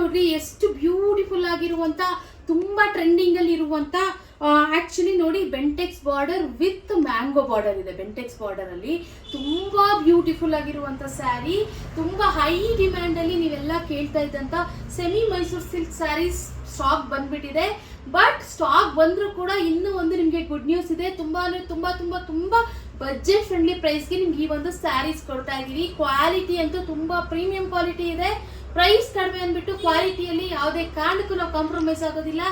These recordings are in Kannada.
ನೋಡ್ರಿ ಎಷ್ಟು ಬ್ಯೂಟಿಫುಲ್ ಆಗಿರುವಂತ ತುಂಬಾ ಟ್ರೆಂಡಿಂಗ್ ಅಲ್ಲಿ ಇರುವಂತ ಆಕ್ಚುಲಿ ನೋಡಿ Bentex border with mango border ಇದೆ. ಬೆಂಟೆಕ್ಸ್ ಬಾರ್ಡರ್ ಅಲ್ಲಿ ತುಂಬಾ ಬ್ಯೂಟಿಫುಲ್ ಆಗಿರುವಂತ ಸ್ಯಾರಿ, ತುಂಬಾ ಹೈ ಡಿಮ್ಯಾಂಡ್ ಅಲ್ಲಿ ನೀವೆಲ್ಲ ಕೇಳ್ತಾ ಇದ್ದಂತ semi Mysuru silk sarees stock ಬಂದ್ಬಿಟ್ಟಿದೆ. ಬಟ್ ಸ್ಟಾಕ್ ಬಂದ್ರೂ ಕೂಡ ಇನ್ನೂ ಒಂದು ನಿಮ್ಗೆ ಗುಡ್ ನ್ಯೂಸ್ ಇದೆ. ತುಂಬಾ ಅಂದ್ರೆ ತುಂಬಾ ತುಂಬಾ ತುಂಬಾ ಬಜೆಟ್ ಫ್ರೆಂಡ್ಲಿ ಪ್ರೈಸ್ಗೆ ನಿಮ್ಗೆ ಈ ಒಂದು ಸ್ಯಾರೀಸ್ ಕೊಡ್ತಾ ಇದೀವಿ. ಕ್ವಾಲಿಟಿ ಅಂತೂ ತುಂಬಾ ಪ್ರೀಮಿಯಂ ಕ್ವಾಲಿಟಿ ಇದೆ. ಪ್ರೈಸ್ ಕಡಿಮೆ ಅಂದ್ಬಿಟ್ಟು ಕ್ವಾಲಿಟಿಯಲ್ಲಿ ಯಾವುದೇ ಕಾರಣಕ್ಕೂ ನಾವು ಕಾಂಪ್ರಮೈಸ್ ಆಗೋದಿಲ್ಲ.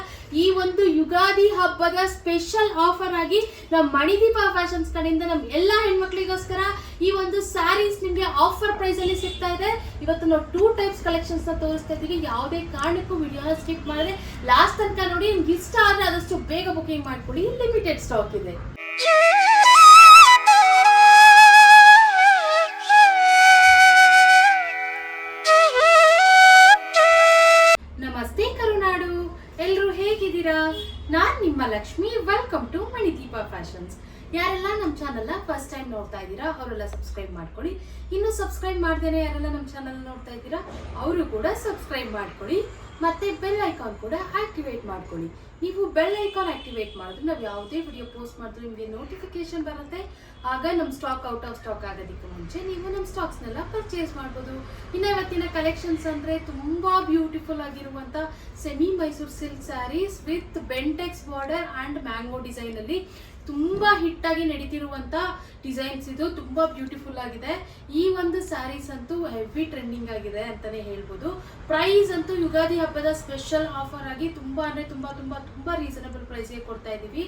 ಈ ಒಂದು ಯುಗಾದಿ ಹಬ್ಬದ ಸ್ಪೆಷಲ್ ಆಫರ್ ಆಗಿ ನಮ್ಮ ಮಣಿದೀಪ ಫ್ಯಾಷನ್ಸ್ ಕಡೆಯಿಂದ ನಮ್ಮ ಎಲ್ಲಾ ಹೆಣ್ಮಕ್ಳಿಗೋಸ್ಕರ ಈ ಒಂದು ಸ್ಯಾರೀಸ್ ನಿಮ್ಗೆ ಆಫರ್ ಪ್ರೈಸ್ ಅಲ್ಲಿ ಸಿಗ್ತಾ ಇದೆ. ಇವತ್ತು ನಾವು 2 ಟೈಪ್ಸ್ ಕಲೆಕ್ಷನ್ಸ್ ನ ತೋರಿಸ್ತಾ ಇದೀವಿ. ಯಾವುದೇ ಕಾರಣಕ್ಕೂ ವಿಡಿಯೋನ ಸ್ಕಿಪ್ ಮಾಡದೆ ಲಾಸ್ಟ್ ತನಕ ನೋಡಿ. ನಿಮ್ಗೆ ಇಷ್ಟ ಆದ್ರೆ ಆದಷ್ಟು ಬೇಗ ಬುಕಿಂಗ್ ಮಾಡ್ಕೊಳ್ಳಿ, ಲಿಮಿಟೆಡ್ ಸ್ಟಾಕ್ ಇದೆ. ನಮಸ್ತೆ ಕರುನಾಡು, ಎಲ್ರು ಹೇಗಿದ್ದೀರಾ? ನಾನ್ ನಿಮ್ಮ Lakshmi. Welcome to Manideepa fashions. ಯಾರೆಲ್ಲ ನಮ್ಮ ಚಾನಲ್ನ ಫಸ್ಟ್ ಟೈಮ್ ನೋಡ್ತಾ ಇದ್ದೀರಾ ಅವರೆಲ್ಲ ಸಬ್ಸ್ಕ್ರೈಬ್ ಮಾಡ್ಕೊಳ್ಳಿ. ಇನ್ನು ಸಬ್ಸ್ಕ್ರೈಬ್ ಮಾಡ್ದೇನೆ ಯಾರೆಲ್ಲ ನಮ್ಮ ಚಾನಲ್ ನೋಡ್ತಾ ಇದ್ದೀರಾ ಅವರು ಕೂಡ ಸಬ್ಸ್ಕ್ರೈಬ್ ಮಾಡ್ಕೊಳ್ಳಿ. ಮತ್ತೆ ಬೆಲ್ ಐಕಾನ್ ಕೂಡ ಆಕ್ಟಿವೇಟ್ ಮಾಡ್ಕೊಳ್ಳಿ. ನೀವು ಬೆಲ್ ಐಕಾನ್ ಆಕ್ಟಿವೇಟ್ ಮಾಡಿದ್ರೆ ನಾವು ಯಾವುದೇ ವಿಡಿಯೋ ಪೋಸ್ಟ್ ಮಾಡಿದ್ರೆ ನಿಮಗೆ ನೋಟಿಫಿಕೇಶನ್ ಬರುತ್ತೆ. ಆಗ ನಮ್ಮ ಸ್ಟಾಕ್ ಔಟ್ ಆಫ್ ಸ್ಟಾಕ್ ಆಗೋದಕ್ಕೆ ಮುಂಚೆ ನೀವು ನಮ್ಮ ಸ್ಟಾಕ್ಸ್ನೆಲ್ಲ ಪರ್ಚೇಸ್ ಮಾಡ್ಬೋದು. ಇನ್ನು ಇವತ್ತಿನ ಕಲೆಕ್ಷನ್ಸ್ ಅಂದರೆ ತುಂಬ ಬ್ಯೂಟಿಫುಲ್ ಆಗಿರುವಂಥ semi Mysuru silk sarees with Bentex border and mango ಡಿಸೈನಲ್ಲಿ ತುಂಬಾ ಹಿಟ್ ಆಗಿ ನಡೀತಿರುವಂತ ಡಿಸೈನ್ಸ್. ಇದು ತುಂಬಾ ಬ್ಯೂಟಿಫುಲ್ ಆಗಿದೆ. ಈ ಒಂದು ಸ್ಯಾರೀಸ್ ಅಂತೂ ಹೆವಿ ಟ್ರೆಂಡಿಂಗ್ ಆಗಿದೆ ಅಂತಾನೆ ಹೇಳ್ಬೋದು. ಪ್ರೈಸ್ ಅಂತೂ ಯುಗಾದಿ ಹಬ್ಬದ ಸ್ಪೆಷಲ್ ಆಫರ್ ಆಗಿ ತುಂಬಾ ಅಂದ್ರೆ ತುಂಬಾ ತುಂಬಾ ತುಂಬಾ ರೀಸನಬಲ್ ಪ್ರೈಸ್ಗೆ ಕೊಡ್ತಾ ಇದೀವಿ.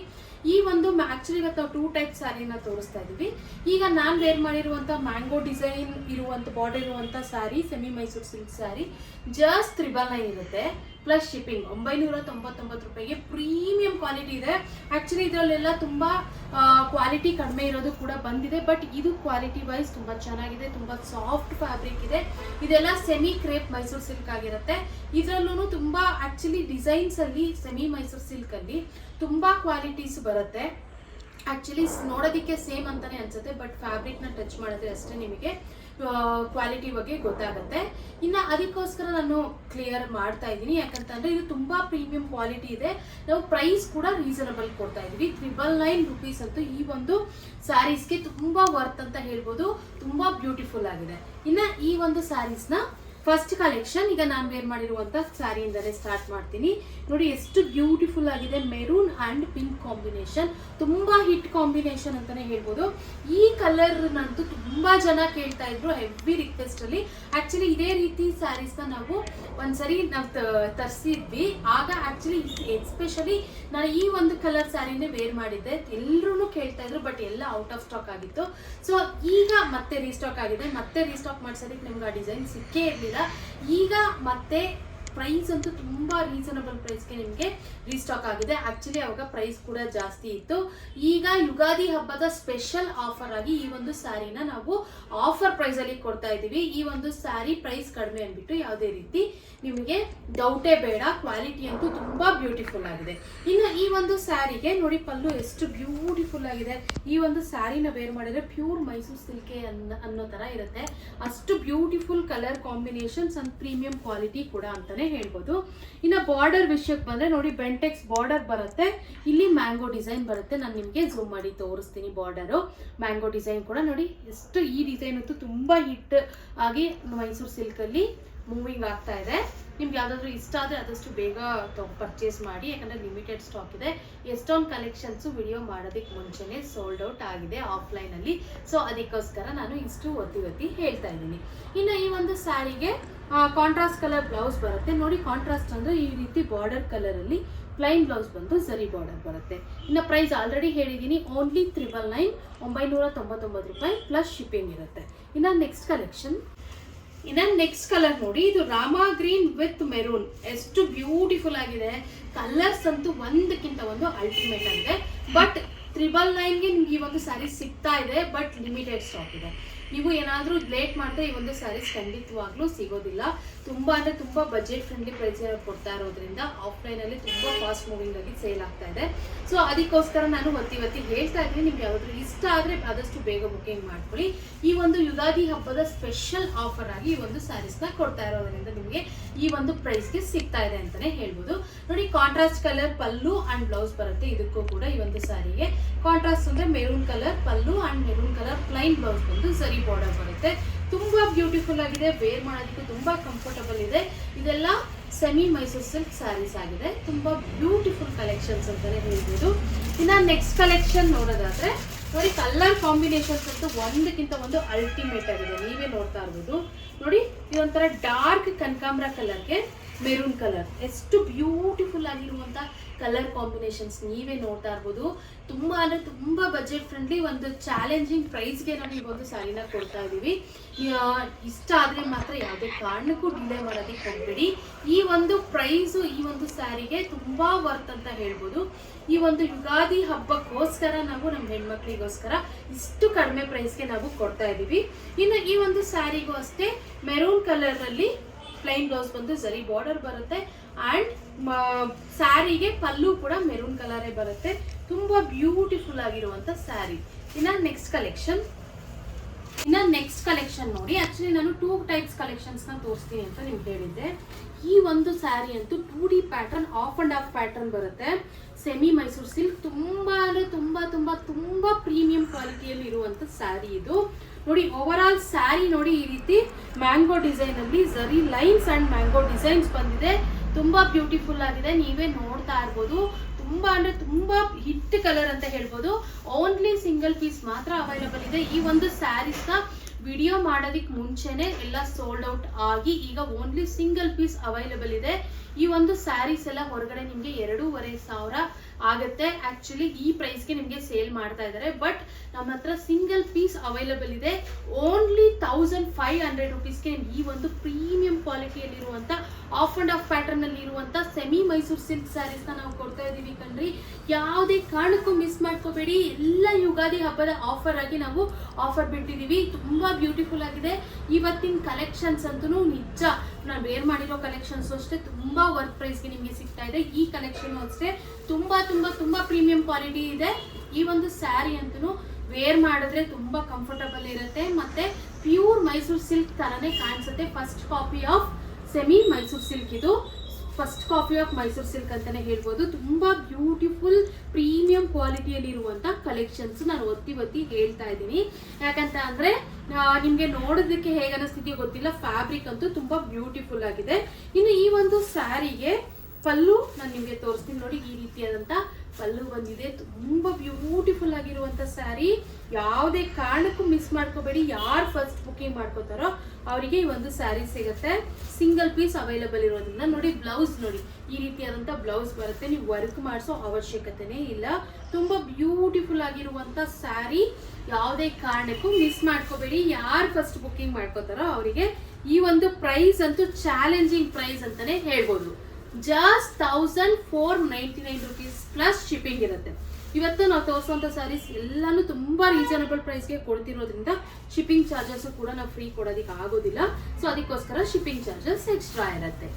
ಈ ಒಂದು ಆಕ್ಚುಲಿ ಇವತ್ತು ನಾವು 2 ಟೈಪ್ ಸ್ಯಾರಿನ ತೋರಿಸ್ತಾ ಇದೀವಿ. ಈಗ ನಾನು ವೇರ್ ಮಾಡಿರುವಂತ ಮ್ಯಾಂಗೋ ಡಿಸೈನ್ ಇರುವಂತ ಬಾರ್ಡರ್ ಇರುವಂತ sari semi Mysuru silk sari just 999 ಇರುತ್ತೆ ಪ್ಲಸ್ ಶಿಪ್ಪಿಂಗ್. 999 ರೂಪಾಯಿಗೆ ಪ್ರೀಮಿಯಂ ಕ್ವಾಲಿಟಿ ಇದೆ. ಆಕ್ಚುಲಿ ಇದರಲ್ಲೆಲ್ಲ ತುಂಬಾ ಕ್ವಾಲಿಟಿ ಕಡಿಮೆ ಇರೋದು ಕೂಡ ಬಂದಿದೆ. ಬಟ್ ಇದು ಕ್ವಾಲಿಟಿ ವೈಸ್ ತುಂಬಾ ಚೆನ್ನಾಗಿದೆ. ತುಂಬಾ ಸಾಫ್ಟ್ ಫ್ಯಾಬ್ರಿಕ್ ಇದೆ. ಇದೆಲ್ಲ ಸೆಮಿ ಕ್ರೇಪ್ ಮೈಸೂರು ಸಿಲ್ಕ್ ಆಗಿರುತ್ತೆ. ಇದರಲ್ಲೂ ತುಂಬಾ ಆಕ್ಚುಲಿ ಡಿಸೈನ್ಸ್ ಅಲ್ಲಿ ಸೆಮಿ ಮೈಸೂರು ಸಿಲ್ಕ್ ಅಲ್ಲಿ ತುಂಬಾ ಕ್ವಾಲಿಟೀಸ್ ಬರುತ್ತೆ. ಆಕ್ಚುಲಿ ನೋಡೋದಕ್ಕೆ ಸೇಮ್ ಅಂತಾನೆ ಅನ್ಸುತ್ತೆ, ಬಟ್ ಫ್ಯಾಬ್ರಿಕ್ ನ ಟಚ್ ಮಾಡಿದ್ರೆ ಅಷ್ಟೇ ನಿಮಗೆ ಕ್ವಾಲಿಟಿ ಬಗ್ಗೆ ಗೊತ್ತಾಗುತ್ತೆ. ಇನ್ನು ಅದಕ್ಕೋಸ್ಕರ ನಾನು ಕ್ಲಿಯರ್ ಮಾಡ್ತಾ ಇದ್ದೀನಿ. ಯಾಕಂತಂದ್ರೆ ಇದು ತುಂಬಾ ಪ್ರೀಮಿಯಂ ಕ್ವಾಲಿಟಿ ಇದೆ. ನಾವು ಪ್ರೈಸ್ ಕೂಡ ರೀಸನಬಲ್ ಕೊಡ್ತಾ ಇದೀವಿ. 999 ರೂಪೀಸ್ ಅಂತೂ ಈ ಒಂದು ಸ್ಯಾರೀಸ್ಗೆ ತುಂಬಾ ವರ್ತ್ ಅಂತ ಹೇಳ್ಬೋದು. ತುಂಬಾ ಬ್ಯೂಟಿಫುಲ್ ಆಗಿದೆ. ಇನ್ನು ಈ ಒಂದು ಸ್ಯಾರೀಸ್ನ ಫಸ್ಟ್ ಕಲೆಕ್ಷನ್ ಈಗ ನಾನು ವೇರ್ ಮಾಡಿರುವಂತ ಸ್ಯಾರಿಯಿಂದಲೇ ಸ್ಟಾರ್ಟ್ ಮಾಡ್ತೀನಿ. ನೋಡಿ ಎಷ್ಟು ಬ್ಯೂಟಿಫುಲ್ ಆಗಿದೆ. ಮೆರೂನ್ ಅಂಡ್ ಪಿಂಕ್ ಕಾಂಬಿನೇಷನ್, ತುಂಬಾ ಹಿಟ್ ಕಾಂಬಿನೇಷನ್ ಅಂತಾನೆ ಹೇಳ್ಬೋದು. ಈ ಕಲರ್ ನಂತೂ ತುಂಬಾ ಜನ ಕೇಳ್ತಾ ಇದ್ರು ಹೆವಿ ರಿಕ್ವೆಸ್ಟ್ ಅಲ್ಲಿ. ಆಕ್ಚುಲಿ ಇದೇ ರೀತಿ ಸ್ಯಾರೀಸ್ ನಾವು ಒಂದ್ಸರಿ ನಾವು ತರಿಸಿದ್ವಿ. ಆಗ ಆಕ್ಚುಲಿ ಎಸ್ಪೆಷಲಿ ನಾನು ಈ ಒಂದು ಕಲರ್ ಸ್ಯಾರಿನೇ ವೇರ್ ಮಾಡಿದ್ದೆ. ಎಲ್ಲರೂ ಕೇಳ್ತಾ ಇದ್ರು, ಬಟ್ ಎಲ್ಲ ಔಟ್ ಆಫ್ ಸ್ಟಾಕ್ ಆಗಿತ್ತು. ಸೊ ಈಗ ಮತ್ತೆ ರೀಸ್ಟಾಕ್ ಆಗಿದೆ. ಮತ್ತೆ ರೀಸ್ಟಾಕ್ ಮಾಡ್ಸೋದಕ್ಕೆ ನಿಮ್ಗೆ ಆ ಡಿಸೈನ್ ಸಿಕ್ಕೇ ಇರಲಿಲ್ಲ. ಈಗ ಮತ್ತೆ ಪ್ರೈಸ್ ಅಂತೂ ತುಂಬಾ ರೀಸನಬಲ್ ಪ್ರೈಸ್ಗೆ ನಿಮಗೆ ರೀಸ್ಟಾಕ್ ಆಗಿದೆ. ಆಕ್ಚುಲಿ ಅವಾಗ ಪ್ರೈಸ್ ಕೂಡ ಜಾಸ್ತಿ ಇತ್ತು. ಈಗ ಯುಗಾದಿ ಹಬ್ಬದ ಸ್ಪೆಷಲ್ ಆಫರ್ ಆಗಿ ಈ ಒಂದು ಸ್ಯಾರಿನ ನಾವು ಆಫರ್ ಪ್ರೈಸ್ ಅಲ್ಲಿ ಕೊಡ್ತಾ ಇದೀವಿ. ಈ ಒಂದು ಸ್ಯಾರಿ ಪ್ರೈಸ್ ಕಡಿಮೆ ಅಂದ್ಬಿಟ್ಟು ಯಾವುದೇ ರೀತಿ ನಿಮಗೆ ಡೌಟೇ ಬೇಡ. ಕ್ವಾಲಿಟಿ ಅಂತೂ ತುಂಬಾ ಬ್ಯೂಟಿಫುಲ್ ಆಗಿದೆ. ಇನ್ನು ಈ ಒಂದು ಸ್ಯಾರಿಗೆ ನೋಡಿ ಪಲ್ಲು ಎಷ್ಟು ಬ್ಯೂಟಿಫುಲ್ ಆಗಿದೆ. ಈ ಒಂದು ಸ್ಯಾರಿನ ವೇರ್ ಮಾಡಿದ್ರೆ ಪ್ಯೂರ್ ಮೈಸೂರು ಸಿಲ್ಕೆ ಅನ್ನೋ ತರ ಇರುತ್ತೆ. ಅಷ್ಟು beautiful colour combinations and premium quality ಕೂಡ ಅಂತಾನೆ ಹೇಳ್ಬೋದು. ಇನ್ನು ಬಾರ್ಡರ್ ವಿಷಯಕ್ಕೆ ಬಂದ್ರೆ ನೋಡಿ ಬೆಂಟೆಕ್ಸ್ ಬಾರ್ಡರ್ ಬರುತ್ತೆ. ಇಲ್ಲಿ ಮ್ಯಾಂಗೋ ಡಿಸೈನ್ ಬರುತ್ತೆ. ನಾನು ನಿಮಗೆ ಝೂಮ್ ಮಾಡಿ ತೋರಿಸ್ತೀನಿ. ಬಾರ್ಡರು ಮ್ಯಾಂಗೋ ಡಿಸೈನ್ ಕೂಡ ನೋಡಿ ಎಷ್ಟು. ಈ ಡಿಸೈನ್ ಅಂತೂ ತುಂಬಾ ಹಿಟ್ ಆಗಿ ಮೈಸೂರು ಸಿಲ್ಕ್ ಅಲ್ಲಿ ಮೂವಿಂಗ್ ಆಗ್ತಾ ಇದೆ. ನಿಮ್ಗೆ ಯಾವ್ದಾದ್ರು ಇಷ್ಟ ಆದ್ರೆ ಆದಷ್ಟು ಬೇಗ ಪರ್ಚೇಸ್ ಮಾಡಿ. ಯಾಕಂದ್ರೆ ಲಿಮಿಟೆಡ್ ಸ್ಟಾಕ್ ಇದೆ. ಎಷ್ಟೊಂದು ಕಲೆಕ್ಷನ್ಸ್ ವಿಡಿಯೋ ಮಾಡೋದಕ್ಕೆ ಮುಂಚೆನೆ ಸೋಲ್ಡ್ ಔಟ್ ಆಗಿದೆ ಆಫ್ಲೈನ್ ಅಲ್ಲಿ. ಸೊ ಅದಕ್ಕೋಸ್ಕರ ನಾನು ಇಷ್ಟು ಒತ್ತಿ ಹೇಳ್ತಾ ಇದ್ದೀನಿ. ಇನ್ನು ಈ ಒಂದು ಸ್ಯಾರಿಗೆ ಕಾಂಟ್ರಾಸ್ಟ್ ಕಲರ್ ಬ್ಲೌಸ್ ಬರುತ್ತೆ. ನೋಡಿ ಕಾಂಟ್ರಾಸ್ಟ್ ಅಂದ್ರೆ ಈ ರೀತಿ ಬಾರ್ಡರ್ ಕಲರ್ ಅಲ್ಲಿ ಪ್ಲೈನ್ ಬ್ಲೌಸ್ ಬಂದು ಸರಿ ಬಾರ್ಡರ್ ಬರುತ್ತೆ. ಇನ್ನು ಪ್ರೈಸ್ ಆಲ್ರೆಡಿ ಹೇಳಿದ್ದೀನಿ, ಓನ್ಲಿ 999 ರೂಪಾಯಿ ಪ್ಲಸ್ ಶಿಪ್ಪಿಂಗ್ ಇರುತ್ತೆ. ಇನ್ನು ನೆಕ್ಸ್ಟ್ ಕಲರ್ ನೋಡಿ, ಇದು ರಾಮಾ ಗ್ರೀನ್ ವಿತ್ ಮೆರೂನ್. ಎಷ್ಟು ಬ್ಯೂಟಿಫುಲ್ ಆಗಿದೆ. ಕಲರ್ಸ್ ಅಂತೂ ಒಂದಕ್ಕಿಂತ ಒಂದು ಅಲ್ಟಿಮೇಟ್ ಆಗಿದೆ. ಬಟ್ 999ಗೆ ನಿಮ್ಗೆ ಈ ಒಂದು ಸ್ಯಾರಿ ಸಿಗ್ತಾ ಇದೆ, ಬಟ್ ಲಿಮಿಟೆಡ್ ಸ್ಟಾಕ್ ಇದೆ. ನೀವು ಏನಾದರೂ ಲೇಟ್ ಮಾಡಿದ್ರೆ ಈ ಒಂದು ಸ್ಯಾರೀಸ್ ಖಂಡಿತವಾಗ್ಲೂ ಸಿಗೋದಿಲ್ಲ. ತುಂಬಾ ಅಂದ್ರೆ ತುಂಬಾ ಬಜೆಟ್ ಫ್ರೆಂಡ್ಲಿ ಪ್ರೈಸ್ ಕೊಡ್ತಾ ಇರೋದ್ರಿಂದ ಆಫ್ಲೈನ್ ಅಲ್ಲಿ ತುಂಬಾ ಫಾಸ್ಟ್ ಮೂವಿಂಗ್ ಆಗಿ ಸೇಲ್ ಆಗ್ತಾ ಇದೆ. ಸೊ ಅದಕ್ಕೋಸ್ಕರ ನಾನು ಒತ್ತಿ ಹೇಳ್ತಾ ಇದ್ದೀನಿ. ನಿಮ್ಗೆ ಯಾವ್ದಾದ್ರು ಇಷ್ಟ ಆದ್ರೆ ಆದಷ್ಟು ಬೇಗ ಬುಕಿಂಗ್ ಮಾಡ್ಕೊಳ್ಳಿ. ಈ ಒಂದು ಯುಗಾದಿ ಹಬ್ಬದ ಸ್ಪೆಷಲ್ ಆಫರ್ ಆಗಿ ಈ ಒಂದು ಸ್ಯಾರೀಸ್ ನ ಕೊಡ್ತಾ ಇರೋದ್ರಿಂದ ನಿಮ್ಗೆ ಈ ಒಂದು ಪ್ರೈಸ್ಗೆ ಸಿಗ್ತಾ ಇದೆ ಅಂತಾನೆ ಹೇಳ್ಬೋದು. ನೋಡಿ, contrast colour pallu and blouse ಬರುತ್ತೆ. ಇದಕ್ಕೂ ಕೂಡ ಈ ಒಂದು ಸ್ಯಾರಿಗೆ ಕಾಂಟ್ರಾಸ್ಟ್ ಅಂದ್ರೆ maroon colour pallu and maroon colour plain blouse ಬಂದು ಸರಿ ಬಾರ್ಡರ್ ಬರುತ್ತೆ. ತುಂಬಾ ಬ್ಯೂಟಿಫುಲ್ ಆಗಿದೆ, ವೇರ್ ಮಾಡೋದಕ್ಕೆ ತುಂಬಾ ಕಂಫರ್ಟಬಲ್ ಇದೆ. ಇದೆಲ್ಲ ಸೆಮಿ ಮೈಸೂರು ಸಿಲ್ಕ್ ಸ್ಯಾರೀಸ್ ಆಗಿದೆ. ತುಂಬಾ ಬ್ಯೂಟಿಫುಲ್ ಕಲೆಕ್ಷನ್ಸ್ ಅಂತಾನೆ ಹೇಳ್ಬೋದು. ಇನ್ನ ನೆಕ್ಸ್ಟ್ ಕಲೆಕ್ಷನ್ ನೋಡೋದಾದ್ರೆ ನೋಡಿ, ಕಲರ್ ಕಾಂಬಿನೇಷನ್ಸ್ ಅಂತೂ ಒಂದಕ್ಕಿಂತ ಒಂದು ಅಲ್ಟಿಮೇಟ್ ಆಗಿದೆ. ನೀವೇ ನೋಡ್ತಾ ಇರ್ಬೋದು. ನೋಡಿ, ಇದೊಂಥರ ಡಾರ್ಕ್ ಕನಕಾಂಬರ ಕಲರ್ಗೆ ಮೆರೂನ್ ಕಲರ್, ಎಷ್ಟು ಬ್ಯೂಟಿಫುಲ್ ಆಗಿರುವಂತ ಕಲರ್ ಕಾಂಬಿನೇಷನ್ಸ್ ನೀವೇ ನೋಡ್ತಾ ಇರ್ಬೋದು. ತುಂಬಾ ಅಂದ್ರೆ ತುಂಬಾ ಬಜೆಟ್ ಫ್ರೆಂಡ್ಲಿ, ಒಂದು ಚಾಲೆಂಜಿಂಗ್ ಪ್ರೈಸ್ಗೆ ನಾವು ಈ ಒಂದು ಸ್ಯಾರಿನ ಕೊಡ್ತಾ ಇದೀವಿ. ಇಷ್ಟ ಆದ್ರೆ ಮಾತ್ರ ಯಾವುದೇ ಕಾರಣಕ್ಕೂ ಡಿಲೇ ಮಾಡೋದಕ್ಕೆ ಹೋಗ್ಬೇಡಿ. ಈ ಒಂದು ಪ್ರೈಸು ಈ ಒಂದು ಸ್ಯಾರಿಗೆ ತುಂಬಾ ವರ್ತ್ ಅಂತ ಹೇಳ್ಬೋದು. ಈ ಒಂದು ಯುಗಾದಿ ಹಬ್ಬಕ್ಕೋಸ್ಕರ ನಾವು ನಮ್ಮ ಹೆಣ್ಮಕ್ಳಿಗೋಸ್ಕರ ಇಷ್ಟು ಕಡಿಮೆ ಪ್ರೈಸ್ಗೆ ನಾವು ಕೊಡ್ತಾ ಇದೀವಿ. ಇನ್ನು ಈ ಒಂದು ಸ್ಯಾರಿಗೂ ಅಷ್ಟೇ ಮೆರೂನ್ ಕಲರ್ ಅಲ್ಲಿ ಪ್ಲೈನ್ ಬ್ಲೌಸ್ ಬಂದು ಸರಿ ಬಾರ್ಡರ್ ಬರುತ್ತೆ ಅಂಡ್ ಸ್ಯಾರಿಗೆ ಪಲ್ಲು ಕೂಡ ಮೆರೂನ್ ಕಲರೇ ಬರುತ್ತೆ. ತುಂಬಾ ಬ್ಯೂಟಿಫುಲ್ ಆಗಿರುವಂತ ಸ್ಯಾರಿ. ಇನ್ನ ನೆಕ್ಸ್ಟ್ ಕಲೆಕ್ಷನ್ ನೋಡಿ, ಆಕ್ಚುಲಿ ನಾನು 2 ಟೈಪ್ಸ್ ಕಲೆಕ್ಷನ್ಸ್ ನ ತೋರಿಸ್ತೀನಿ ಅಂತ ನಿಮ್ಗೆ ಹೇಳಿದ್ದೆ. ಈ ಒಂದು ಸ್ಯಾರಿ ಅಂತೂ 2D pattern, of and of pattern ಬರುತ್ತೆ. ಸೆಮಿ ಮೈಸೂರು ಸಿಲ್ಕ್, ತುಂಬಾ ಅಂದ್ರೆ ತುಂಬಾ ತುಂಬಾ ತುಂಬಾ ಪ್ರೀಮಿಯಂ ಕ್ವಾಲಿಟಿಯಲ್ಲಿ ಇರುವಂತ ಸ್ಯಾರಿ ಇದು. ನೋಡಿ, ಓವರ್ ಆಲ್ ಸ್ಯಾರಿ ನೋಡಿ, ಈ ರೀತಿ ಮ್ಯಾಂಗೋ ಡಿಸೈನ್ ಅಲ್ಲಿ ಜರಿ ಲೈನ್ಸ್ ಅಂಡ್ ಮ್ಯಾಂಗೋ ಡಿಸೈನ್ಸ್ ಬಂದಿದೆ. ತುಂಬಾ ಬ್ಯೂಟಿಫುಲ್ ಆಗಿದೆ, ನೀವೇ ನೋಡ್ತಾ ಇರ್ಬೋದು. ತುಂಬಾ ಅಂದ್ರೆ ತುಂಬಾ ಹಿಟ್ ಕಲರ್ ಅಂತ ಹೇಳ್ಬೋದು. ಓನ್ಲಿ ಸಿಂಗಲ್ ಪೀಸ್ ಮಾತ್ರ ಅವೈಲಬಲ್ ಇದೆ. ಈ ಒಂದು ಸ್ಯಾರೀಸ್ ನ ವಿಡಿಯೋ ಮಾಡೋದಕ್ಕೆ ಮುಂಚೆನೆ ಎಲ್ಲ ಸೋಲ್ಡ್ ಔಟ್ ಆಗಿ ಈಗ ಓನ್ಲಿ ಸಿಂಗಲ್ ಪೀಸ್ ಅವೈಲಬಲ್ ಇದೆ. ಈ ಒಂದು ಸ್ಯಾರೀಸ್ ಎಲ್ಲ ಹೊರಗಡೆ ನಿಮ್ಗೆ 2,500 ಆಗುತ್ತೆ. ಆಕ್ಚುಲಿ ಈ ಪ್ರೈಸ್ಗೆ ನಿಮ್ಗೆ ಸೇಲ್ ಮಾಡ್ತಾ ಇದ್ದಾರೆ, ಬಟ್ ನಮ್ಮ ಹತ್ರ ಸಿಂಗಲ್ ಪೀಸ್ ಅವೈಲಬಲ್ ಇದೆ. ಓನ್ಲಿ 1,500 ರುಪೀಸ್ಗೆ ಈ ಒಂದು ಪ್ರೀಮಿಯಂ ಕ್ವಾಲಿಟಿಯಲ್ಲಿ ಇರುವಂತ ಆಫ್ ಅಂಡ್ ಆಫ್ ಪ್ಯಾಟರ್ನ್ ಅಲ್ಲಿ ಇರುವಂತ ಸೆಮಿ ಮೈಸೂರು ಸಿಲ್ಕ್ ಸ್ಯಾರೀಸ್ ನ ನಾವು ಕೊಡ್ತಾ ಇದೀವಿ ಕಣ್ರಿ. ಯಾವುದೇ ಕಾರಣಕ್ಕೂ ಮಿಸ್ ಮಾಡ್ಕೋಬೇಡಿ. ಎಲ್ಲ ಯುಗಾದಿ ಹಬ್ಬದ ಆಫರ್ ಆಗಿ ನಾವು ಆಫರ್ ಬಿಟ್ಟಿದೀವಿ. ತುಂಬಾ ಬ್ಯೂಟಿಫುಲ್ ಆಗಿದೆ. ಇವತ್ತಿನ ಕಲೆಕ್ಷನ್ಸ್ ಅಂತೂ ನಿಜ ನಾನು ವೇರ್ ಮಾಡಿರೋ ಕಲೆಕ್ಷನ್ಸ್ ಅಷ್ಟೇ ತುಂಬಾ ವರ್ತ್ ಪ್ರೈಸ್ಗೆ ನಿಮ್ಗೆ ಸಿಗ್ತಾ ಇದೆ. ಈ ಕಲೆಕ್ಷನ್ ಅಷ್ಟೇ ತುಂಬಾ ತುಂಬಾ ತುಂಬಾ ಪ್ರೀಮಿಯಂ ಕ್ವಾಲಿಟಿ ಇದೆ. ಈ ಒಂದು ಸ್ಯಾರಿ ಅಂತೂ ವೇರ್ ಮಾಡಿದ್ರೆ ತುಂಬಾ ಕಂಫರ್ಟಬಲ್ ಇರುತ್ತೆ, ಮತ್ತೆ ಪ್ಯೂರ್ ಮೈಸೂರು ಸಿಲ್ಕ್ ತರನೇ ಕಾಣಿಸುತ್ತೆ. First copy of semi Mysuru silk ಇದು. First copy of Mysore silk ಅಂತಾನೆ ಹೇಳ್ಬೋದು. ತುಂಬಾ ಬ್ಯೂಟಿಫುಲ್ ಪ್ರೀಮಿಯಂ ಕ್ವಾಲಿಟಿಯಲ್ಲಿ ಇರುವಂತ ಕಲೆಕ್ಷನ್ಸ್ ನಾನು ಒತ್ತಿ ಹೇಳ್ತಾ ಇದ್ದೀನಿ. ಯಾಕಂತ ಅಂದ್ರೆ ನಿಮ್ಗೆ ನೋಡೋದಕ್ಕೆ ಹೇಗೆ ಅನಿಸ್ತಿದೆಯೋ ಗೊತ್ತಿಲ್ಲ, ಫ್ಯಾಬ್ರಿಕ್ ಅಂತೂ ತುಂಬಾ ಬ್ಯೂಟಿಫುಲ್ ಆಗಿದೆ. ಇನ್ನು ಈ ಒಂದು ಸ್ಯಾರಿಗೆ ಪಲ್ಲು ನಾನು ನಿಮ್ಗೆ ತೋರಿಸ್ತೀನಿ ನೋಡಿ. ಈ ರೀತಿಯಾದಂತ ಪಲ್ಲು ಬಂದಿದೆ. ತುಂಬಾ ಬ್ಯೂಟಿಫುಲ್ ಆಗಿರುವಂತ ಸ್ಯಾರಿ. ಯಾವುದೇ ಕಾರಣಕ್ಕೂ ಮಿಸ್ ಮಾಡ್ಕೋಬೇಡಿ. ಯಾರು ಫಸ್ಟ್ ಬುಕಿಂಗ್ ಮಾಡ್ಕೋತಾರೋ ಅವರಿಗೆ ಈ ಒಂದು ಸ್ಯಾರಿ ಸಿಗುತ್ತೆ. ಸಿಂಗಲ್ ಪೀಸ್ ಅವೈಲಬಲ್ ಇರೋದ್ರಿಂದ ನೋಡಿ, ಬ್ಲೌಸ್ ನೋಡಿ ಈ ರೀತಿಯಾದಂತ ಬ್ಲೌಸ್ ಬರುತ್ತೆ. ನೀವು ವರ್ಕ್ ಮಾಡಿಸೋ ಅವಶ್ಯಕತೆನೇ ಇಲ್ಲ. ತುಂಬಾ ಬ್ಯೂಟಿಫುಲ್ ಆಗಿರುವಂತ ಸ್ಯಾರಿ. ಯಾವುದೇ ಕಾರಣಕ್ಕೂ ಮಿಸ್ ಮಾಡ್ಕೋಬೇಡಿ. ಯಾರು ಫಸ್ಟ್ ಬುಕಿಂಗ್ ಮಾಡ್ಕೋತಾರೋ ಅವರಿಗೆ ಈ ಒಂದು ಪ್ರೈಸ್ ಅಂತೂ ಚಾಲೆಂಜಿಂಗ್ ಪ್ರೈಸ್ ಅಂತಾನೆ ಹೇಳ್ಬೋದು. ಜಸ್ಟ್ 1,499 ರುಪೀಸ್ ಪ್ಲಸ್ ಶಿಪ್ಪಿಂಗ್ ಇರುತ್ತೆ. ಇವತ್ತು ನಾವು ತೋರಿಸುವಂತ ಸ್ಯಾರೀಸ್ ಎಲ್ಲಾನು ತುಂಬಾ ರೀಸನಬಲ್ ಪ್ರೈಸ್ಗೆ ಕೊಡ್ತಿರೋದ್ರಿಂದ ಶಿಪ್ಪಿಂಗ್ ಚಾರ್ಜಸ್ ಕೂಡ ನಾವು ಫ್ರೀ ಕೊಡೋದಕ್ಕೆ ಆಗೋದಿಲ್ಲ. ಸೊ ಅದಕ್ಕೋಸ್ಕರ ಶಿಪ್ಪಿಂಗ್ ಚಾರ್ಜಸ್ ಎಕ್ಸ್ಟ್ರಾ ಇರುತ್ತೆ.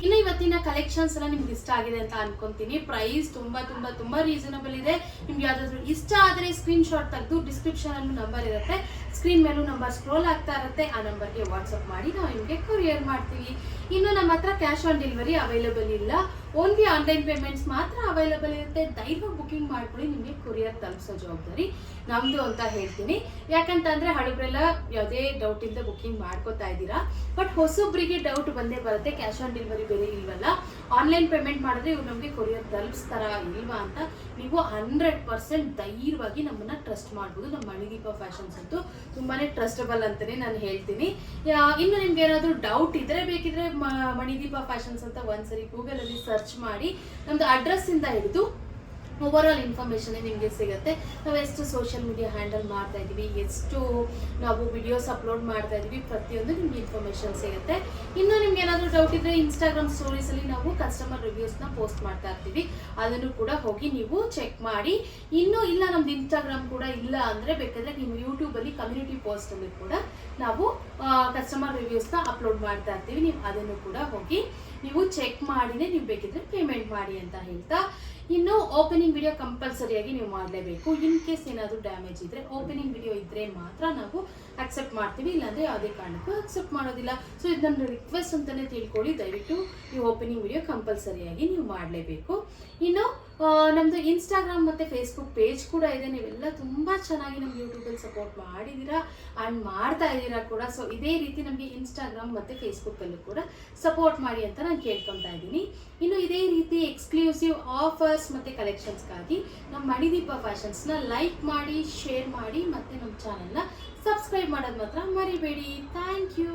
ಇನ್ನು ಇವತ್ತಿನ ಕಲೆಕ್ಷನ್ಸ್ ಎಲ್ಲ ನಿಮ್ಗೆ ಇಷ್ಟ ಆಗಿದೆ ಅಂತ ಅನ್ಕೊಂತೀನಿ. ಪ್ರೈಸ್ ತುಂಬಾ ತುಂಬಾ ತುಂಬಾ ರೀಸನಬಲ್ ಇದೆ. ನಿಮ್ಗೆ ಯಾವ್ದಾದ್ರು ಇಷ್ಟ ಆದ್ರೆ ಸ್ಕ್ರೀನ್ ಶಾಟ್ ತೆಗೆದು ಡಿಸ್ಕ್ರಿಪ್ಷನ್ ಅಲ್ಲೂ ನಂಬರ್ ಇರುತ್ತೆ, ಸ್ಕ್ರೀನ್ ಮೇಲೂ ನಂಬರ್ ಸ್ಕ್ರೋಲ್ ಆಗ್ತಾ ಇರುತ್ತೆ. ಆ ನಂಬರ್ಗೆ ವಾಟ್ಸಪ್ ಮಾಡಿ ನಾವು ನಿಮಗೆ ಕೊರಿಯರ್ ಮಾಡ್ತೀವಿ. ಇನ್ನು ನಮ್ಮ ಹತ್ರ ಕ್ಯಾಶ್ ಆನ್ ಡೆಲಿವರಿ ಅವೈಲಬಲ್ ಇಲ್ಲ, ಓನ್ಲಿ ಆನ್ಲೈನ್ ಪೇಮೆಂಟ್ಸ್ ಮಾತ್ರ ಅವೈಲಬಲ್ ಇರುತ್ತೆ. ಧೈರ್ಯವಾಗಿ ಬುಕಿಂಗ್ ಮಾಡ್ಕೊಳ್ಳಿ, ನಿಮಗೆ ಕೊರಿಯರ್ ತಲುಪಿಸೋ ಜವಾಬ್ದಾರಿ ನಮ್ದು ಅಂತ ಹೇಳ್ತೀನಿ. ಯಾಕಂತಂದ್ರೆ ಹಳಬ್ರೆಲ್ಲ ಯಾವುದೇ ಡೌಟ್ ಇಲ್ಲದೆ ಬುಕಿಂಗ್ ಮಾಡ್ಕೋತಾ ಇದ್ದೀರಾ, ಬಟ್ ಹೊಸೊಬ್ರಿಗೆ ಡೌಟ್ ಬಂದೇ ಬರುತ್ತೆ. ಕ್ಯಾಶ್ ಆನ್ ಡೆಲಿವರಿ ಬೇರೆ ಇಲ್ವಲ್ಲ, ಆನ್ಲೈನ್ ಪೇಮೆಂಟ್ ಮಾಡಿದ್ರೆ ಇವ್ರು ನಮಗೆ ಕೊರಿಯರ್ ತಲುಪಿಸ್ತಾರಾ ಇಲ್ವಾ ಅಂತ ನೀವು 100% ಧೈರ್ಯವಾಗಿ ನಮ್ಮನ್ನ ಟ್ರಸ್ಟ್ ಮಾಡ್ಬೋದು. ನಮ್ಮ ಮಣಿದೀಪ ಫ್ಯಾಷನ್ಸ್ ಅಂತೂ ತುಂಬಾನೇ ಟ್ರಸ್ಟಬಲ್ ಅಂತಾನೆ ನಾನು ಹೇಳ್ತೀನಿ. ಇನ್ನು ನಿಮ್ಗೆ ಏನಾದ್ರು ಡೌಟ್ ಇದ್ರೆ ಬೇಕಿದ್ರೆ ಮಣಿದೀಪ ಫ್ಯಾಷನ್ಸ್ ಅಂತ ಒಂದ್ಸರಿ ಗೂಗಲ್ ಅಲ್ಲಿ ಸರ್ಚ್ ಮಾಡಿ ನಮ್ದು ಅಡ್ರೆಸ್ ಇಂದ ಹಿಡಿದು ಓವರ್ ಆಲ್ ಇನ್ಫಾರ್ಮೇಶನ್ ನಿಮಗೆ ಸಿಗುತ್ತೆ. ನಾವು ಎಷ್ಟು ಸೋಷಿಯಲ್ ಮೀಡಿಯಾ ಹ್ಯಾಂಡಲ್ ಮಾಡ್ತಾ ಇದೀವಿ, ಎಷ್ಟು ನಾವು ವಿಡಿಯೋಸ್ ಅಪ್ಲೋಡ್ ಮಾಡ್ತಾ ಇದೀವಿ, ಪ್ರತಿಯೊಂದು ನಿಮ್ಗೆ ಇನ್ಫಾರ್ಮೇಶನ್ ಸಿಗುತ್ತೆ. ಇನ್ನು ನಿಮ್ಗೆ ಏನಾದರೂ ಡೌಟ್ ಇದ್ರೆ ಇನ್ಸ್ಟಾಗ್ರಾಮ್ ಸ್ಟೋರೀಸ್ ಅಲ್ಲಿ ನಾವು ಕಸ್ಟಮರ್ ರಿವ್ಯೂಸ್ನ ಪೋಸ್ಟ್ ಮಾಡ್ತಾ ಇರ್ತೀವಿ, ಅದನ್ನು ಕೂಡ ಹೋಗಿ ನೀವು ಚೆಕ್ ಮಾಡಿ. ಇನ್ನು ಇಲ್ಲ ನಮ್ದು ಇನ್ಸ್ಟಾಗ್ರಾಮ್ ಕೂಡ ಇಲ್ಲ ಅಂದ್ರೆ ಬೇಕಾದ್ರೆ ನೀವು ಯೂಟ್ಯೂಬ್ ಅಲ್ಲಿ ಕಮ್ಯುನಿಟಿ ಪೋಸ್ಟ್ ಅಲ್ಲಿ ಕೂಡ ನಾವು ಕಸ್ಟಮರ್ ರಿವ್ಯೂಸ್ನ ಅಪ್ಲೋಡ್ ಮಾಡ್ತಾ ಇರ್ತೀವಿ. ನೀವು ಅದನ್ನು ಕೂಡ ಹೋಗಿ ನೀವು ಚೆಕ್ ಮಾಡಿನೇ ನೀವು ಬೇಕಿದ್ರೆ ಪೇಮೆಂಟ್ ಮಾಡಿ ಅಂತ ಹೇಳ್ತಾ, ಇನ್ನು ಓಪನಿಂಗ್ ವಿಡಿಯೋ ಕಂಪಲ್ಸರಿಯಾಗಿ ನೀವು ಮಾಡಲೇಬೇಕು. ಇನ್ ಕೇಸ್ ಏನಾದರೂ ಡ್ಯಾಮೇಜ್ ಇದ್ರೆ ಓಪನಿಂಗ್ ವಿಡಿಯೋ ಇದ್ರೆ ಮಾತ್ರ ನಾವು ಅಕ್ಸೆಪ್ಟ್ ಮಾಡ್ತೀವಿ, ಇಲ್ಲಾಂದ್ರೆ ಯಾವುದೇ ಕಾರಣಕ್ಕೂ ಅಕ್ಸೆಪ್ಟ್ ಮಾಡೋದಿಲ್ಲ. ಸೊ ಇದು ನನ್ನ ರಿಕ್ವೆಸ್ಟ್ ಅಂತಾನೆ ತಿಳ್ಕೊಳ್ಳಿ. ದಯವಿಟ್ಟು ಈ ಓಪನಿಂಗ್ ವಿಡಿಯೋ ಕಂಪಲ್ಸರಿಯಾಗಿ ನೀವು ಮಾಡಲೇಬೇಕು. ಇನ್ನು ನಮ್ಮದು ಇನ್ಸ್ಟಾಗ್ರಾಮ್ ಮತ್ತು ಫೇಸ್ಬುಕ್ ಪೇಜ್ ಕೂಡ ಇದೆ. ನೀವೆಲ್ಲ ತುಂಬ ಚೆನ್ನಾಗಿ ನಮ್ಗೆ ಯೂಟ್ಯೂಬಲ್ಲಿ ಸಪೋರ್ಟ್ ಮಾಡಿದ್ದೀರಾ ಆ್ಯಂಡ್ ಮಾಡ್ತಾ ಇದ್ದೀರಾ ಕೂಡ. ಸೊ ಇದೇ ರೀತಿ ನಮಗೆ ಇನ್ಸ್ಟಾಗ್ರಾಮ್ ಮತ್ತು ಫೇಸ್ಬುಕ್ಕಲ್ಲೂ ಕೂಡ ಸಪೋರ್ಟ್ ಮಾಡಿ ಅಂತ ನಾನು ಕೇಳ್ಕೊತಾ ಇದ್ದೀನಿ. ಇನ್ನು ಇದೇ ರೀತಿ ಎಕ್ಸ್ಕ್ಲೂಸಿವ್ ಆಫರ್ಸ್ ಮತ್ತು ಕಲೆಕ್ಷನ್ಸ್ಗಾಗಿ ನಮ್ಮ ಮಣಿದೀಪ ಫ್ಯಾಷನ್ಸ್ನ ಲೈಕ್ ಮಾಡಿ, ಶೇರ್ ಮಾಡಿ ಮತ್ತು ನಮ್ಮ ಚಾನಲ್ನ ಸಬ್ಸ್ಕ್ರೈಬ್ ಮಾಡೋದು ಮಾತ್ರ ಮರಿಬೇಡಿ. Thank you.